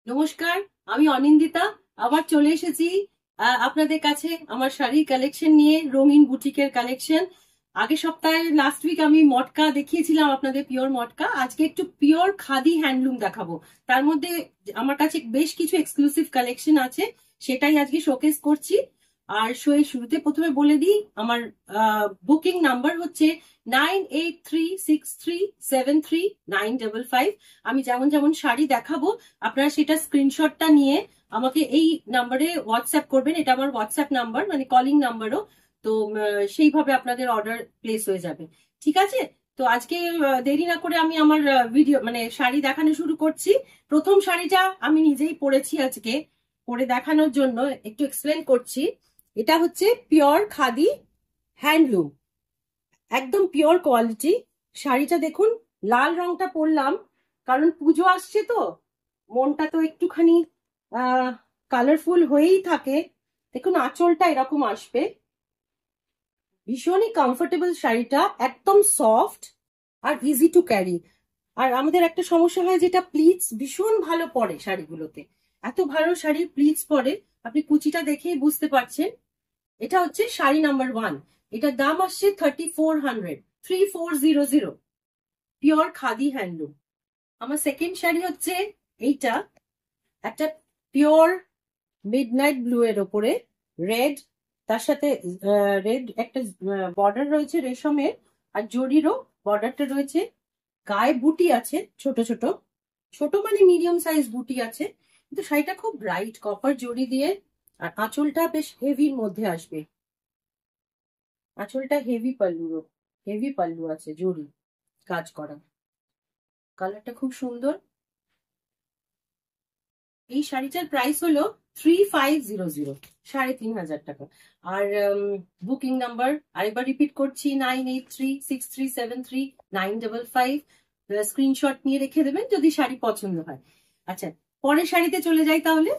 নমস্কার, আমি অনিন্দিতা। আবার চলে এসেছি আপনাদের কাছে আমার শাড়ির কালেকশন নিয়ে, রঙিন বুটিকের কালেকশন। আগের সপ্তাহে লাস্ট উইক আমি মটকা দেখিয়েছিলাম আপনাদের, পিওর মটকা। আজকে একটু পিওর খাদি হ্যান্ডলুম দেখাবো। তার মধ্যে আমার কাছে বেশ কিছু এক্সক্লুসিভ কালেকশন আছে, সেটাই আজকে শোকেস করছি। আর শুরুতে প্রথমে বলে দিই, আমার বুকিং নাম্বার হচ্ছে 9836373955। আমি যেমন যেমন শাড়ি দেখাবো আপনারা সেটা স্ক্রিনশটটা নিয়ে আমাকে এই নাম্বারে হোয়াটসঅ্যাপ করবেন। এটা আমার হোয়াটসঅ্যাপ নাম্বার, মানে কলিং নাম্বারও। তো সেইভাবে আপনাদের অর্ডার প্লেস হয়ে যাবে। ঠিক আছে? তো আজকে দেরি না করে আমি আমার ভিডিও মানে শাড়ি দেখানো শুরু করছি। প্রথম শাড়িটা আমি নিজেই পরেছি, আজকে পরে দেখানোর জন্য একটু এক্সপ্লেন করছি। এটা হচ্ছে পিওর খাদি হ্যান্ডলুম, একদম পিওর কোয়ালিটি। শাড়িটা দেখুন, লাল রংটা পরলাম কারণ পুজো আসছে, তো মনটা তো একটুখানি কালারফুল হয়েই থাকে। দেখুন আঁচলটা এরকম আসবে, ভীষণই কমফোর্টেবল শাড়িটা, একদম সফট আর ইজি টু ক্যারি। আর আমাদের একটা সমস্যা হয়, যেটা প্লিটস ভীষণ ভালো পড়ে শাড়িগুলোতে। এত ভালো শাড়ির প্লিটস পড়ে, আপনি কুচিটা দেখেই বুঝতে পারছেন। এটা হচ্ছে শাড়ি নাম্বার 1। এটার দাম আসছে 3400 পিওর খাদি হ্যান্ডলুম। আমার সেকেন্ড শাড়ি হচ্ছে এইটা, একটা পিওর মিডনাইট ব্লু এর ওপরে রেড, তার সাথে রেড একটা বর্ডার রয়েছে রেশমের, আর জরিরও বর্ডারটা রয়েছে। গায়ে বুটি আছে ছোট ছোট, ছোট মানে মিডিয়াম সাইজ বুটি আছে। কিন্তু শাড়িটা খুব ব্রাইট কপার জরি দিয়ে। আর আঁচলটা বেশ হেভির মধ্যে আসবে, আঁচলটা হেভি পাল্লু আছে, জরি কাজ করা। কালারটা খুব সুন্দর। এই শাড়িটার প্রাইস হলো 3500, 3500 টাকা। আর বুকিং নাম্বার আরেকবার রিপিট করছি, 9836373955। স্ক্রিনশট নিয়ে রেখে দেবেন যদি শাড়ি পছন্দ হয়। আচ্ছা, পরের শাড়িতে চলে যাই তাহলে।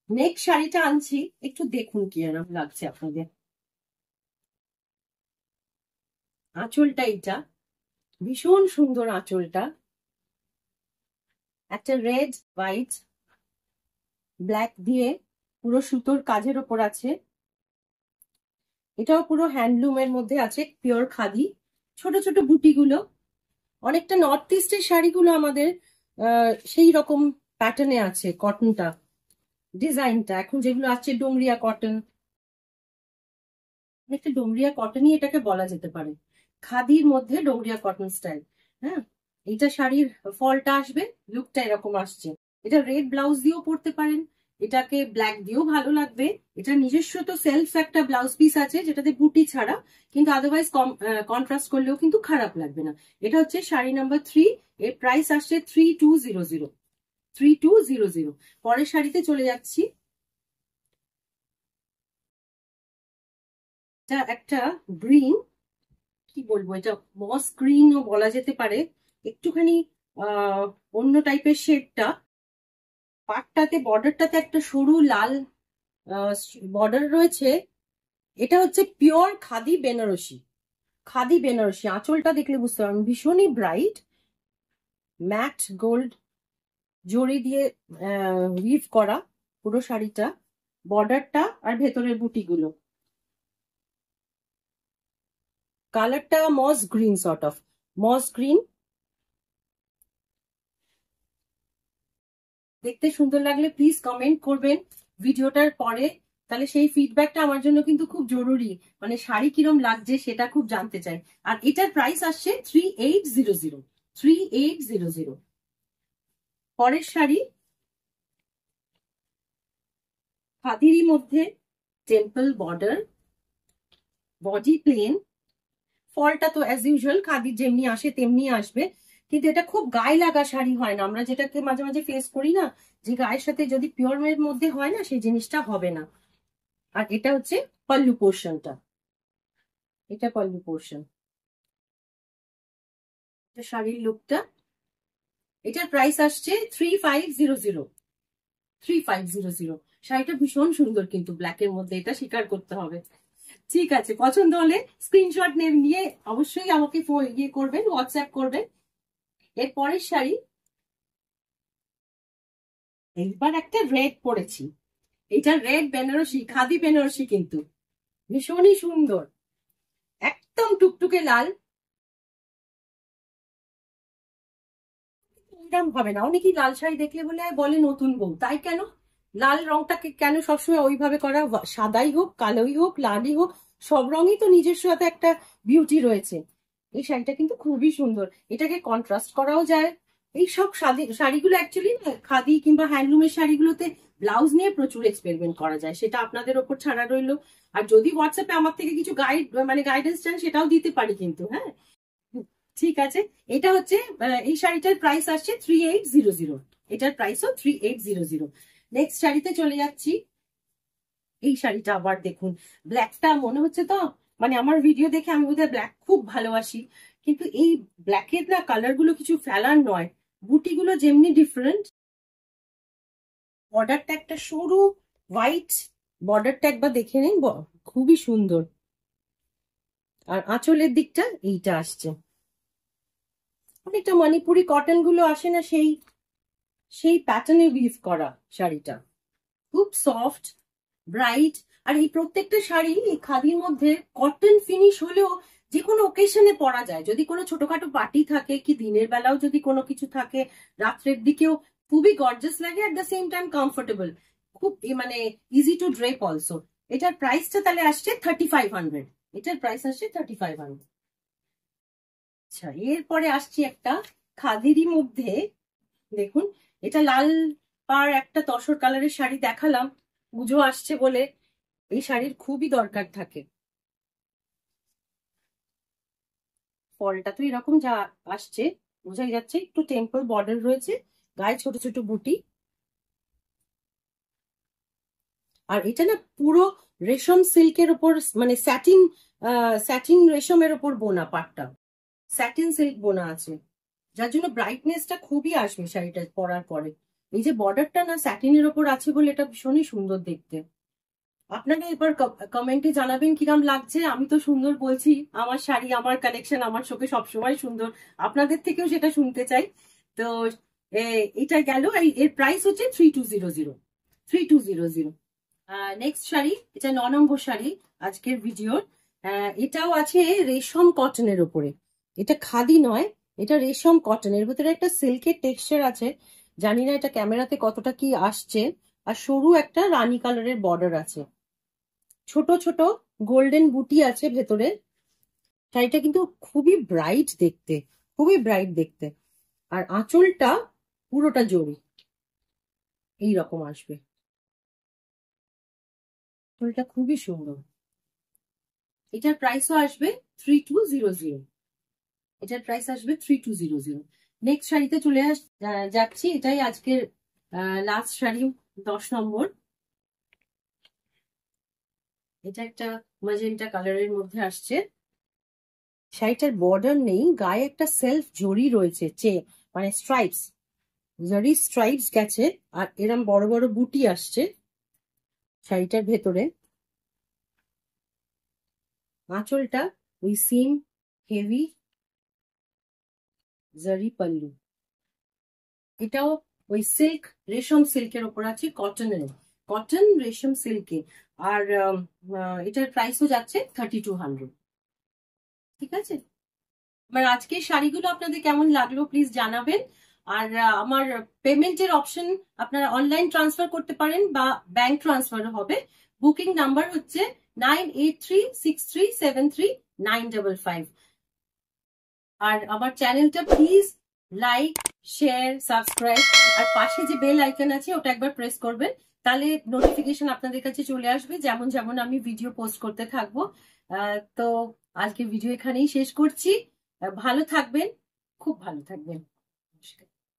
নেক্সট শাড়িটা আনছি, একটু দেখুন কি এরকম লাগছে আপনাদের। আঁচলটা এইটা, ভীষণ সুন্দর আঁচলটা, একটা রেড হোয়াইট ব্ল্যাক দিয়ে পুরো সুতোর কাজের ওপর আছে। এটাও পুরো হ্যান্ডলুমের মধ্যে আছে, পিওর খাদি। ছোট ছোট বুটিগুলো অনেকটা নর্থ ইস্টের শাড়িগুলো আমাদের সেই রকম প্যাটার্নে আছে। কটনটা, ডিজাইনটা এখন যেগুলো আছে ডোমরিয়া কটন, অনেকটা ডোমরিয়া কটনই এটাকে বলা যেতে পারে। খাদির মধ্যে ডোমরিয়া কটন স্টাইল। হ্যাঁ, এইটা শাড়ির ফলটা আসবে, লুকটা এরকম আসছে। এটা রেড ব্লাউজ দিয়েও পরতে পারেন, এটাকে ব্ল্যাক দিয়েও ভালো লাগবে। এটা নিজস্ব তো সেলফ একটা ব্লাউজ পিস আছে যেটাতে বুটি ছাড়া, কিন্তু আদারওয়াইজ কন্ট্রাস্ট করলেও কিন্তু খারাপ লাগবে না। এটা হচ্ছে শাড়ি নাম্বার 3। এর প্রাইস আসছে 3200। পরের শাড়িতে চলে যাচ্ছি। এটা একটা গ্রিন, কি বলবো, এটা মস গ্রিনও বলা যেতে পারে। একটুখানি অন্য টাইপের শেডটা। পাটটাতে বর্ডারটাতে একটা সরু লাল বর্ডার রয়েছে। এটা হচ্ছে পিওর খাদি বেনারসি। খাদি বেনারসি, আঁচলটা দেখলে বুঝতে পারবেন ভীষণই ব্রাইট, ম্যাট গোল্ড জরি দিয়ে উইভ করা পুরো শাড়িটা, বর্ডারটা আর ভেতরের বুটিগুলো। কালারটা moss green, sort of moss green. দেখতে সুন্দর লাগলে প্লিজ কমেন্ট করবেন ভিডিওটার পরে, তাহলে সেই ফিডব্যাকটা আমার জন্য কিন্তু খুব জরুরি। মানে শাড়ি কিরম লাগছে সেটা খুব জানতে চাই। আর এটার প্রাইস আসছে 3800। পরের শাড়ি খাদিরই মধ্যে, টেম্পল বর্ডার, বডি প্লেন। ফলটা তো অ্যাজ ইউজুয়াল খাদির যেমনি আসে তেমনি আসবে, কিন্তু এটা খুব গায়ে লাগা শাড়ি হয় না। আমরা যেটাকে মাঝে মাঝে ফেস করি না, যে গায়ের সাথে যদি পিওর এর মধ্যে হয় না, সেই জিনিসটা হবে না। আর এটা হচ্ছে পল্লু পোর্শনটা, এটা পল্লু পোর্শন, শাড়ির লুকটা। এটার প্রাইস আসছে 3500। শাড়িটা ভীষণ সুন্দর কিন্তু ব্ল্যাক এর মধ্যে, এটা স্বীকার করতে হবে। ঠিক আছে, পছন্দ হলে স্ক্রিনশট নিয়ে অবশ্যই আমাকে ইয়ে করবেন, হোয়াটসঅ্যাপ করবেন। এর পরের শাড়ি এইবার একটা রেড পরেছি, এটা রেড বেনারসি, খাদি বেনারসি, কিন্তু ভীষণই সুন্দর, একদম টুকটুকে লাল। এরকম হবে না, অনেকেই লাল শাড়ি দেখলে বলে নতুন বউ, তাই কেন? লাল রংটাকে কেন সবসময় ওইভাবে করা? সাদাই হোক, কালোই হোক, লালই হোক, সব রঙই তো নিজস্ব একটা বিউটি রয়েছে। এই শাড়িটা কিন্তু খুবই সুন্দর, এটাকে কন্ট্রাস্ট করাও যায়। এই সব শাড়িগুলো অ্যাকচুয়ালি খাদি কিংবা হ্যান্ডলুমের শাড়িগুলোতে ব্লাউজ নিয়ে প্রচুর এক্সপেরিমেন্ট করা যায়, সেটা আপনাদের ওপর ছাড়া রইলো। আর যদি হোয়াটসঅ্যাপে আমার থেকে কিছু গাইডেন্স চান সেটাও দিতে পারি কিন্তু, হ্যাঁ। ঠিক আছে, এটা হচ্ছে এই শাড়িটার প্রাইস আসছে 3800, এটার প্রাইসও 3800। নেক্সট শাড়িতে চলে যাচ্ছি। এই শাড়িটা আবার দেখুন, ব্ল্যাকটা মনে হচ্ছে তো, মানে আমার ভিডিও দেখে আমি বোধহয় ব্ল্যাক খুব ভালোবাসি, কিন্তু এই ব্ল্যাকের না কালার গুলো কিছু ফেলার নয়, বুটিগুলো যেমনি ডিফারেন্ট। বর্ডারটা একটা সরু হোয়াইট বর্ডারটা একবার দেখে নিন, খুবই সুন্দর। আর আঁচলের দিকটা এইটা আসছে, অনেকটা মণিপুরি কটন গুলো আসে না, সেই সেই প্যাটার্নে উইভ করা শাড়িটা, খুব সফট, ব্রাইট। আর এই প্রত্যেকটা শাড়ি এই খাদির মধ্যে কটন ফিনিশ হলেও যে কোনো ওকেশনে পরা যায়, যদি কোনো ছোটখাটো পার্টি থাকে কি দিনের বেলাও যদি কোনো কিছু থাকে, রাত্রের দিকেও খুবই গর্জাস লাগে, at the same time comfortable, খুব মানে ইজি টু ড্রেপ অলসো। এটার প্রাইসটা তাহলে আসছে 3500, এটার প্রাইস আসছে 3500। আচ্ছা, এরপরে আসছি একটা খাদিরই মধ্যে, দেখুন এটা লাল পার একটা তসর কালারের শাড়ি দেখালাম, পুজো আসছে বলে এই শাড়ির খুবই দরকার থাকে। ফলটা তো এরকম যা আসছে, বোঝাই যাচ্ছে একটু টেম্পল বর্ডার রয়েছে, গায়ে ছোট ছোট বুটি। আর এটা না পুরো রেশম সিল্কের উপর, মানে স্যাটিন স্যাটিন রেশমের উপর বোনা, পাটটা স্যাটিন সিল্ক বোনা আছে, যার জন্য ব্রাইটনেসটা খুবই আসবে শাড়িটা পরার পরে। এই যে বর্ডারটা না স্যাটিনের ওপর আছে বলে এটা ভীষণই সুন্দর দেখতে। আপনারা এবার কমেন্টে জানাবেন কিরম লাগছে। আমি তো সুন্দর বলছি, আমার শাড়ি, আমার কালেকশন আমার চোখে সবসময় সুন্দর, আপনাদের থেকেও সেটা শুনতে চাই। তো এটা গেল, এর প্রাইস হচ্ছে 3200। নেক্সট শাড়ি, এটা 9 নম্বর শাড়ি আজকের ভিডিওর। এটাও আছে রেশম কটনের উপরে, এটা খাদি নয়, এটা রেশম কটনের ভিতরে একটা সিল্কের টেক্সচার আছে, জানি না এটা ক্যামেরাতে কতটা কি আসছে। আর সরু একটা রানী কালারের বর্ডার আছে, ছোট ছোট গোল্ডেন বুটি আছে ভেতরে। শাড়িটা কিন্তু খুবই ব্রাইট দেখতে, খুবই ব্রাইট দেখতে। আর আঁচলটা পুরোটা জড়ি এইরকম আসবে, আঁচলটা খুবই সুন্দর। এটার প্রাইসও আসবে 3200, এটার প্রাইস আসবে 3200। নেক্সট শাড়িতে চলে যাচ্ছি, এটাই আজকের লাস্ট শাড়ি, 10 নম্বর। এটা একটা ম্যাজেন্টা কালারের মধ্যে আসছে, শাড়িটার বর্ডার নেই, গায়ে একটা সেলফ জড়ি রয়েছে, মানে স্ট্রাইপস, জরি স্ট্রাইপস গেছে, আর এরম বড় বড় বুটি আসছে শাড়িটার ভেতরে। আঁচলটা ওই সিম হেভি জরি পাল্লু, এটাও ওই সিল্ক, রেশম সিল্কের ওপর আছে, কটনের, কটন রেশম সিল্কে। আর এটার প্রাইসও যাচ্ছে 3200। ঠিক আছে, আমার আজকের শাড়িগুলো আপনাদের কেমন লাগলো প্লিজ জানাবেন। আর আমার পেমেন্টের অপশন, আপনারা অনলাইন ট্রান্সফার করতে পারেন বা ব্যাংক ট্রান্সফারও হবে। বুকিং নাম্বার হচ্ছে 9836373955। আর আমার চ্যানেলটা প্লিজ লাইক, শেয়ার, সাবস্ক্রাইব, আর পাশে যে বেল আইকন আছে ওটা একবার প্রেস করবেন, তাহলে নোটিফিকেশন আপনাদের কাছে চলে আসবে যেমন যেমন আমি ভিডিও পোস্ট করতে থাকবো। তো আজকে ভিডিও এখানেই শেষ করছি, ভালো থাকবেন, খুব ভালো থাকবেন। নমস্কার।